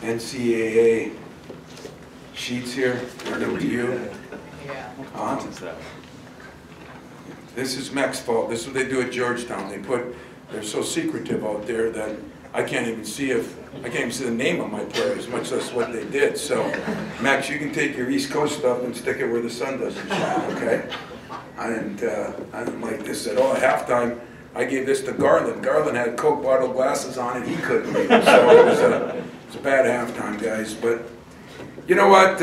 NCAA sheets here, NMU. Yeah. This is Mac's fault. This is what they do at Georgetown. They're so secretive out there that I can't even see the name of my players, much less what they did. So, Max, you can take your East Coast stuff and stick it where the sun doesn't shine, okay? I didn't like this at all. At halftime, I gave this to Garland. Garland had Coke bottle glasses on and he couldn't read it. So it was a bad halftime, guys. But you know what?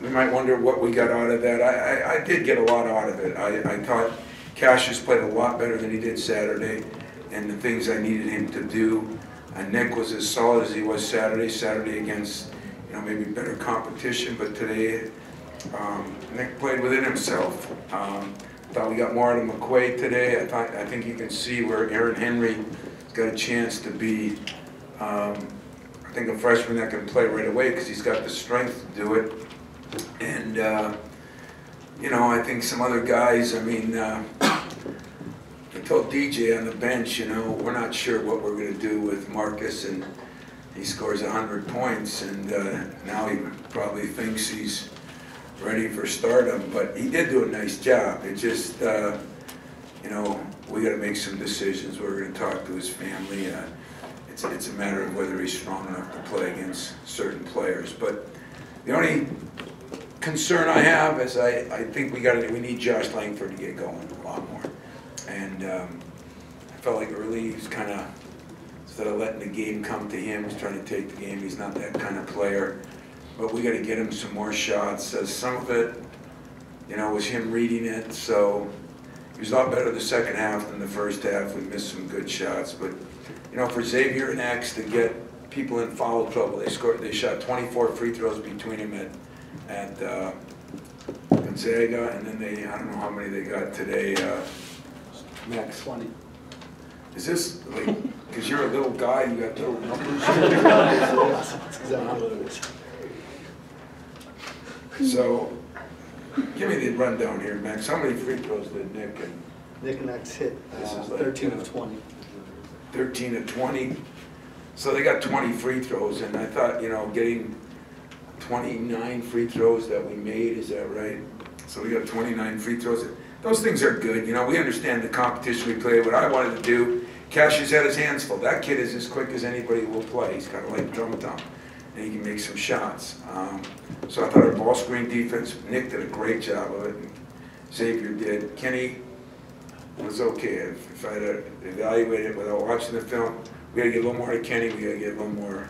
We might wonder what we got out of that. I did get a lot out of it. I thought Cassius played a lot better than he did Saturday, and the things I needed him to do. And Nick was as solid as he was Saturday. Saturday against, maybe better competition, but today Nick played within himself. Thought we got more out of McQuaid today. I think you can see where Aaron Henry's got a chance to be, I think, a freshman that can play right away because he's got the strength to do it. And, I think some other guys, I told DJ on the bench, we're not sure what we're going to do with Marcus, and he scores 100 points, and now he probably thinks he's ready for stardom, but he did do a nice job. It just, we got to make some decisions. We're going to talk to his family. It's a matter of whether he's strong enough to play against certain players. But the only concern I have is I think we need Josh Langford to get going a lot more. And I felt like early he's kind of, instead of letting the game come to him, he's trying to take the game. He's not that kind of player. But we got to get him some more shots. Some of it, was him reading it. So he was a lot better the second half than the first half. We missed some good shots. But, for Xavier and X to get people in foul trouble, they shot 24 free throws between him at Gonzaga, and then I don't know how many they got today. Max. 20. Is this, because you're a little guy, you got little numbers? So, give me the rundown here, Max. How many free throws did Nick and X hit 13 of 20. 13 of 20. So they got 20 free throws, and I thought, getting 29 free throws that we made, is that right? So we got 29 free throws. Those things are good. We understand the competition we play. What I wanted to do, Cassius had his hands full. That kid is as quick as anybody will play. He's kind of like Drummond, and he can make some shots. So I thought our ball screen defense, Nick did a great job of it, and Xavier did. Kenny was okay. If I had to evaluate it without watching the film, we got to get a little more out of Kenny. We got to get a little more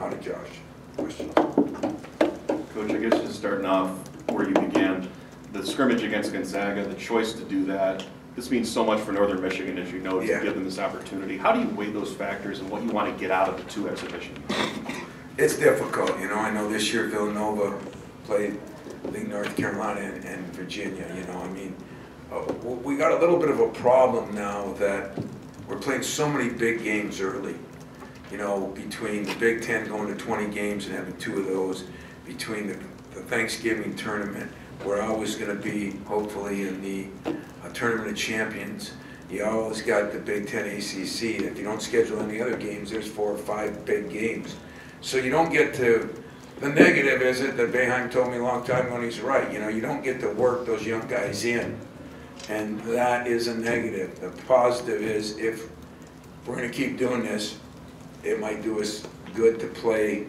out of Josh. Questions? Coach, I guess just starting off where you began, the scrimmage against Gonzaga, the choice to do that, this means so much for Northern Michigan, as you know, to give them this opportunity. How do you weigh those factors and what you want to get out of the two exhibitions? It's difficult, I know this year Villanova played, I think, North Carolina and Virginia, we got a little bit of a problem now that we're playing so many big games early. Between the Big Ten going to 20 games and having 2 of those, between the Thanksgiving tournament, where I was going to be, hopefully, in the Tournament of Champions. You always got the Big Ten ACC. If you don't schedule any other games, there's 4 or 5 big games. So you don't get to, the negative is it that Boeheim told me a long time ago, and he's right, you don't get to work those young guys in. And that is a negative. The positive is if we're going to keep doing this, it might do us good to play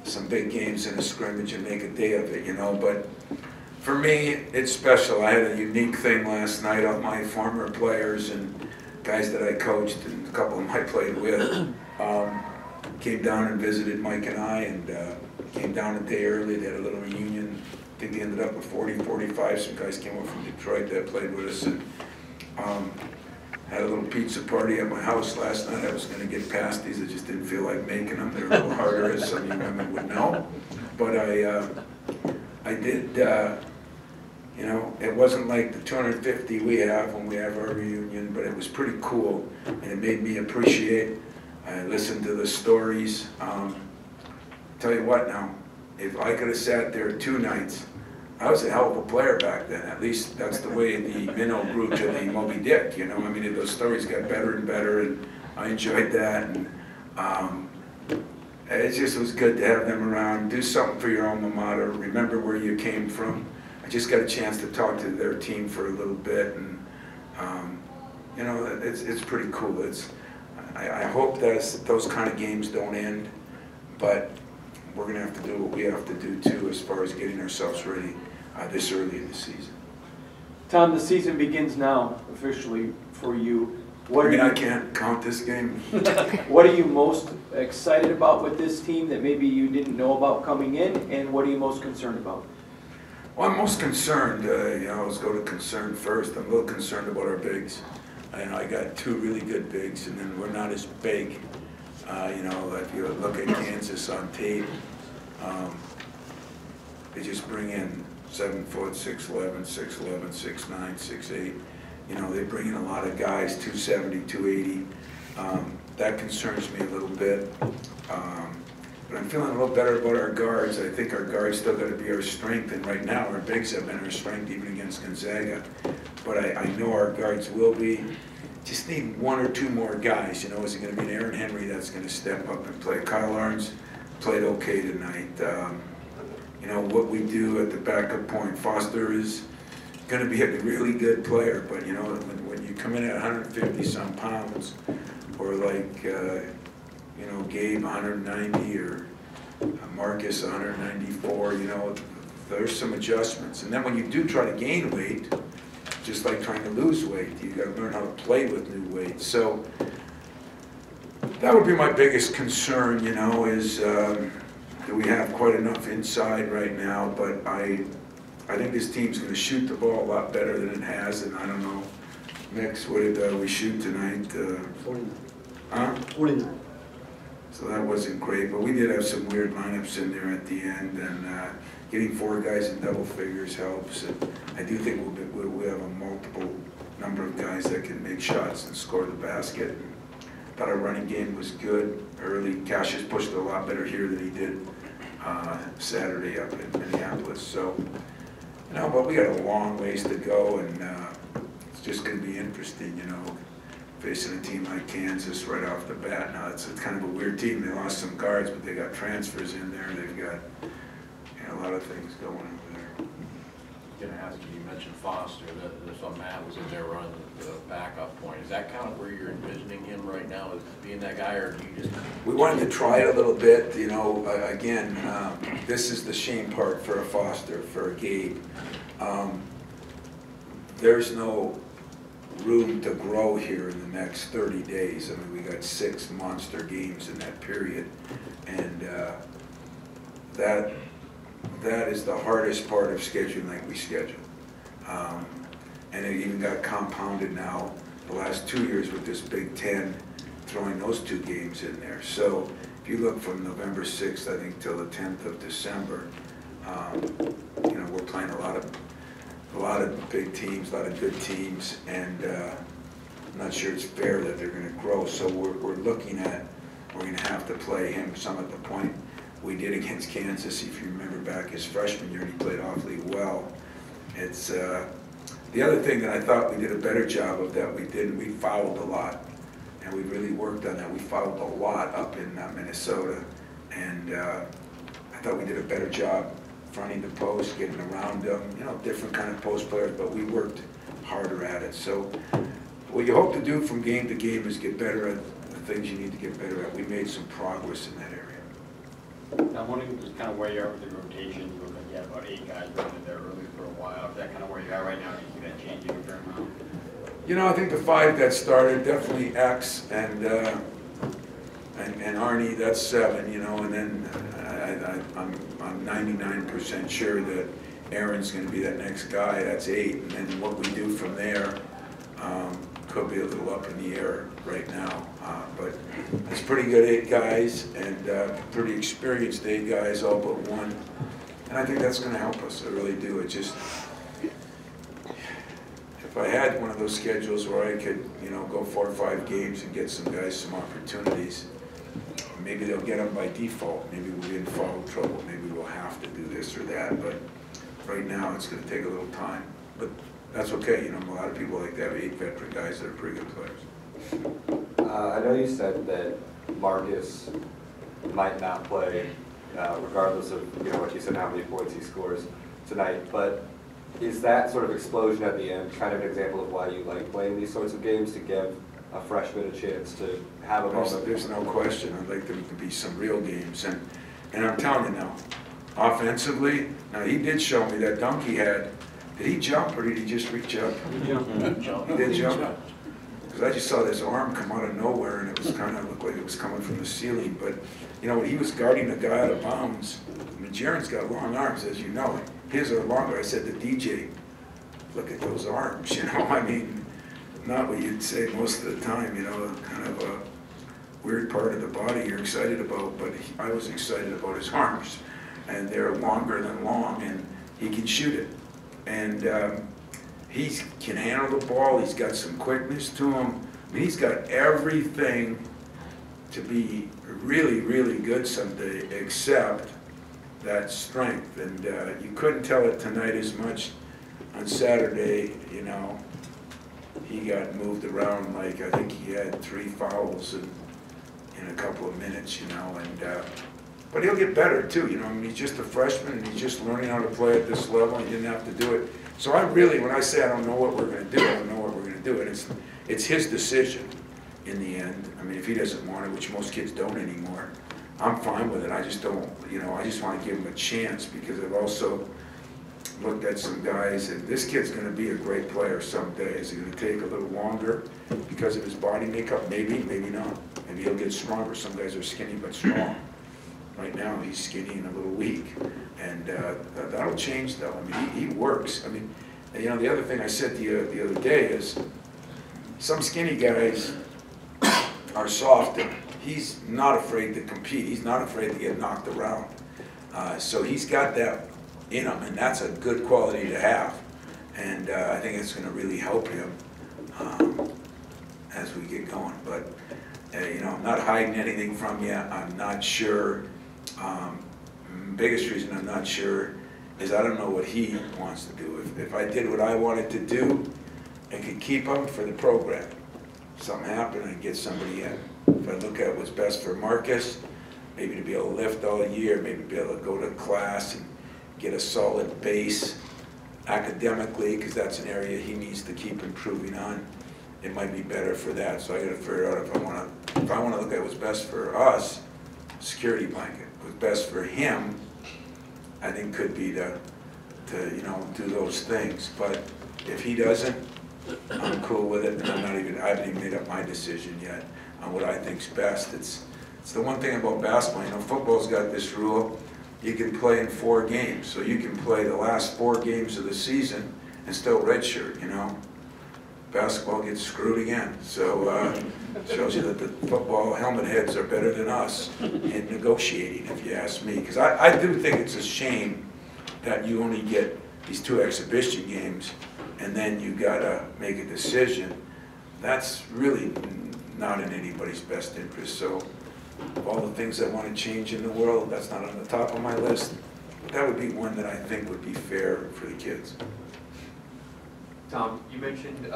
some big games in a scrimmage and make a day of it, But for me, it's special. I had a unique thing last night of my former players and guys that I coached, and a couple of them I played with. Came down and visited Mike and I, and came down a day early. They had a little reunion. I think they ended up with 40, 45. Some guys came over from Detroit that played with us, and had a little pizza party at my house last night. I was going to get pasties. I just didn't feel like making them. They're a little harder, as some of you women would know. But I did, it wasn't like the 250 we have when we have our reunion, but it was pretty cool, and it made me appreciate. I listened to the stories. Tell you what now, if I could have sat there 2 nights, I was a hell of a player back then. At least that's the way the minnow grew to the Moby Dick, those stories got better and better, and I enjoyed that. And it just was good to have them around. Do something for your alma mater. Remember where you came from. I just got a chance to talk to their team for a little bit, and you know, it's pretty cool. I hope that those kind of games don't end, but we're going to have to do what we have to do too as far as getting ourselves ready this early in the season. Tom, the season begins now officially for you. I can't count this game. What are you most excited about with this team that maybe you didn't know about coming in, and what are you most concerned about? Well, I'm most concerned, you know, let's go to concern first. I'm a little concerned about our bigs. I got two really good bigs, and then we're not as big. You know, if you look at Kansas on tape, they just bring in 7 foot, 6'11", 6'11", 6'9", 6'8". You know, they bring in a lot of guys, 270, 280. That concerns me a little bit. But I'm feeling a little better about our guards. I think our guards still got to be our strength, and right now our bigs have been our strength even against Gonzaga. But I know our guards will be. Just need one or two more guys. You know, is it going to be an Aaron Henry that's going to step up and play? Kyle Arns played okay tonight. You know, what we do at the backup point, Foster is going to be a really good player, but you know, when you come in at 150-some pounds, or like, you know, Gabe 190 or Marcus 194, you know, there's some adjustments. And then when you do try to gain weight, just like trying to lose weight, you got to learn how to play with new weight. So that would be my biggest concern, you know, is that we have quite enough inside right now, but I think this team's going to shoot the ball a lot better than it has, and I don't know, Mix, what did we shoot tonight? 49. Huh? 49. So that wasn't great, but we did have some weird lineups in there at the end, and getting 4 guys in double figures helps. And I do think we'll have a multiple number of guys that can make shots and score the basket. Thought our running game was good early. Cassius pushed it a lot better here than he did Saturday up in Minneapolis. So, you know, but we got a long ways to go, and it's just going to be interesting, you know, facing a team like Kansas right off the bat. Now, it's kind of a weird team. They lost some guards, but they got transfers in there. They've got, you know, a lot of things going over there. Going to ask you, you mentioned Foster, that so Matt was in there running the backup point. Is that kind of where you're envisioning him right now, as being that guy, or do you just... We wanted to try it a little bit, you know, again, this is the shame part for a Foster, for a Gabe. There's no room to grow here in the next 30 days. I mean, we got 6 monster games in that period, and that is the hardest part of scheduling like we schedule. And it even got compounded now the last 2 years with this Big Ten throwing those 2 games in there. So if you look from November 6th, I think, till the 10th of December, you know, we're playing a lot of big teams, a lot of good teams, and I'm not sure it's fair that they're going to grow. So we're looking at, we're going to have to play him some at the point we did against Kansas. If you remember back his freshman year, he played awfully well. It's the other thing that I thought we did a better job of that we didn't. We fouled a lot, and we really worked on that. We fouled a lot up in Minnesota, and I thought we did a better job fronting the post, getting around them, you know, different kind of post players, but we worked harder at it. So what you hope to do from game to game is get better at the things you need to get better at. We made some progress in that area. Now, I'm wondering just kind of where you are with the rotation. You look like you have about 8 guys running there early for a while. Is that kind of where you are right now? Do you see that changing a fair amount? You know, I think the 5 that started, definitely X and Arnie, that's 7, you know, and then I'm 99% sure that Aaron's going to be that next guy, that's 8, and then what we do from there could be a little up in the air right now, but it's pretty good 8 guys, and pretty experienced 8 guys, all but 1, and I think that's going to help us. I really do. It just, if I had one of those schedules where I could, you know, go 4 or 5 games and get some guys some opportunities, maybe they'll get them by default. Maybe we'll get in foul trouble. Maybe we'll have to do this or that. But right now, it's going to take a little time. But that's okay. You know, a lot of people like to have 8 veteran guys that are pretty good players. I know you said that Marcus might not play, regardless of what you said, how many points he scores tonight. But is that sort of explosion at the end kind of an example of why you like playing these sorts of games, to give a freshman a chance to have a moment? There's no question. I'd like them to be some real games, and I'm telling you now, offensively, now he did show me that dunk he had. Did he jump or did he just reach up? He did jump. Because I just saw this arm come out of nowhere, and it was kind of looked like it was coming from the ceiling. But when he was guarding a guy out of bounds, I mean, Jaron's got long arms, as you know. His are longer. I said to DJ, look at those arms. I mean, not what you'd say most of the time. Kind of a weird part of the body you're excited about. But I was excited about his arms, and they're longer than long, and he can shoot it. And he can handle the ball. He's got some quickness to him. I mean, he's got everything to be really, really good someday, except that strength. And you couldn't tell it tonight as much. On Saturday, he got moved around. Like, I think he had 3 fouls in a couple of minutes, and but he'll get better too, I mean, he's just a freshman and he's just learning how to play at this level. He didn't have to do it. So when I say I don't know what we're going to do, I don't know what we're going to do. And it's his decision in the end. I mean, if he doesn't want it, which most kids don't anymore, I'm fine with it. I just don't, I just want to give him a chance, because I've also looked at some guys, and this kid's going to be a great player someday. Is it going to take a little longer because of his body makeup? Maybe, maybe not. Maybe he'll get stronger. Some guys are skinny but strong. Right now, he's skinny and a little weak, and that'll change, though. I mean, he works. I mean, the other thing I said to you the other day is some skinny guys are soft, and he's not afraid to compete. He's not afraid to get knocked around. So he's got that in him, and that's a good quality to have. And I think it's going to really help him as we get going. But, I'm not hiding anything from you. I'm not sure. Biggest reason I'm not sure is I don't know what he wants to do. If I did what I wanted to do and could keep him for the program, something happened and get somebody in. If I look at what's best for Marcus, maybe to be able to lift all year, maybe be able to go to class and get a solid base academically, because that's an area he needs to keep improving on. It might be better for that. So I got to figure out if I want to look at what's best for us, security blanket. What's best for him, I think, could be to do those things. But if he doesn't, I'm cool with it, and I haven't even made up my decision yet on what I think's best. It's the one thing about basketball. Football's got this rule: you can play in 4 games, so you can play the last 4 games of the season and still redshirt. Basketball gets screwed again. So shows you that the football helmet heads are better than us in negotiating, if you ask me. Because I do think it's a shame that you only get these 2 exhibition games and then you gotta make a decision. That's really not in anybody's best interest. So of all the things I want to change in the world, that's not on the top of my list. But that would be one that I think would be fair for the kids. Tom, you mentioned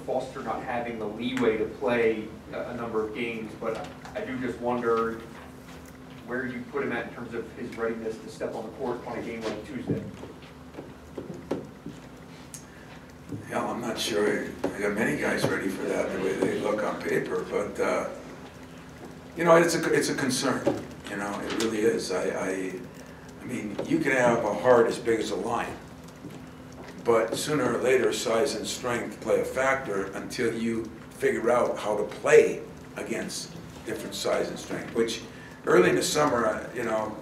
Foster not having the leeway to play a number of games, but I do just wonder where you put him at in terms of his readiness to step on the court on a game like Tuesday. Yeah, I'm not sure. I got many guys ready for that, the way they look on paper, but it's a concern. It really is. I mean, you can have a heart as big as a lion, but sooner or later, size and strength play a factor until you figure out how to play against different size and strength, which early in the summer,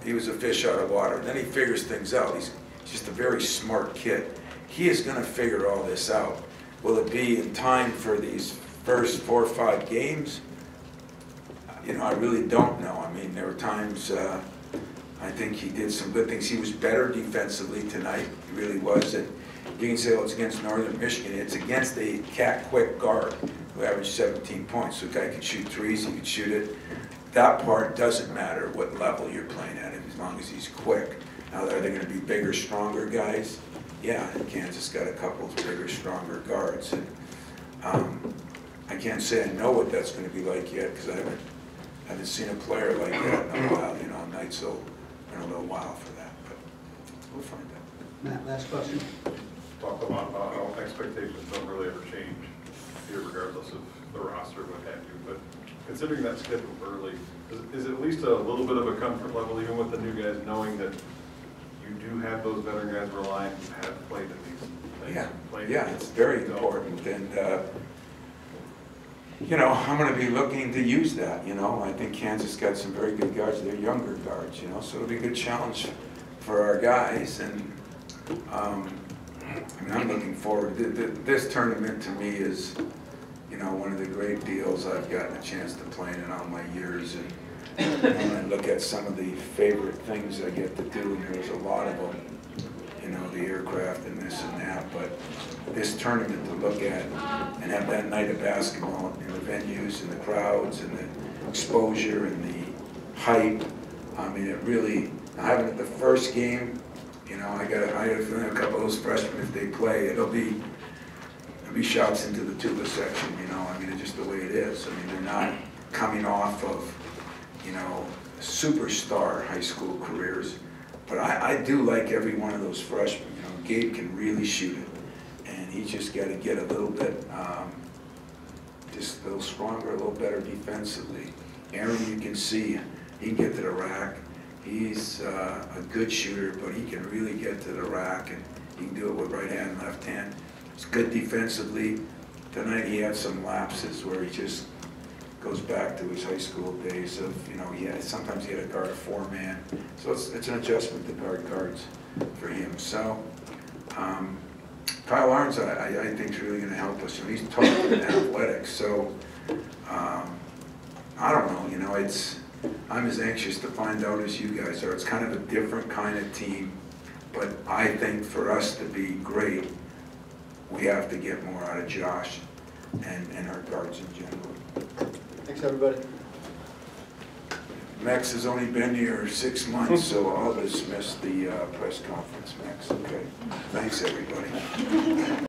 he was a fish out of water. Then he figures things out. He's just a very smart kid. He is going to figure all this out. Will it be in time for these first 4 or 5 games? I really don't know. I mean, there were times I think he did some good things. He was better defensively tonight. He really was. And you can say, well, it's against Northern Michigan. It's against a quick guard who averaged 17 points. So the guy can shoot threes, he can shoot it. That part doesn't matter what level you're playing at, as long as he's quick. Now, are they going to be bigger, stronger guys? Yeah, Kansas got a couple of bigger, stronger guards. And I can't say I know what that's going to be like yet, because I haven't seen a player like that in a while. still been a little while for that, but we'll find out. Matt, last question. Talk about how expectations don't really ever change here regardless of the roster, what have you, but considering that schedule early, is it at least a little bit of a comfort level, even with the new guys, knowing that you do have those veteran guys relying who have played in these things? Yeah, it's very important, and you know, I'm going to be looking to use that. You know, I think Kansas got some very good guards. They're younger guards, you know, so it'll be a good challenge for our guys. And I mean, I'm looking forward. This tournament to me is, you know, one of the great deals I've gotten a chance to play in all my years. And when I look at some of the favorite things I get to do, and there's a lot of them, you know, the aircraft and this and that, but this tournament to look at and have that night of basketball and the venues and the crowds and the exposure and the hype, I mean, it really, having it the first game, you know, I got a feeling a couple of those freshmen, if they play, it'll be shots into the tuba section, you know, I mean, it's just the way it is. I mean, they're not coming off of, you know, superstar high school careers. But I do like every one of those freshmen. You know, Gabe can really shoot it, and he's just got to get a little bit, just a little stronger, a little better defensively. Aaron, you can see, he can get to the rack. He's a good shooter, but he can really get to the rack, and he can do it with right hand and left hand. He's good defensively. Tonight he had some lapses where he just goes back to his high school days of, you know, sometimes he had a guard a 4-man. So it's an adjustment to guard guards for him. So Kyle Arns, I think, is really going to help us. You know, he's tough in athletics. So I don't know, you know, I'm as anxious to find out as you guys are. It's kind of a different kind of team. But I think for us to be great, we have to get more out of Josh and our guards in general. Thanks, everybody. Max has only been here 6 months, so I'll dismiss the press conference, Max, okay? Thanks, everybody.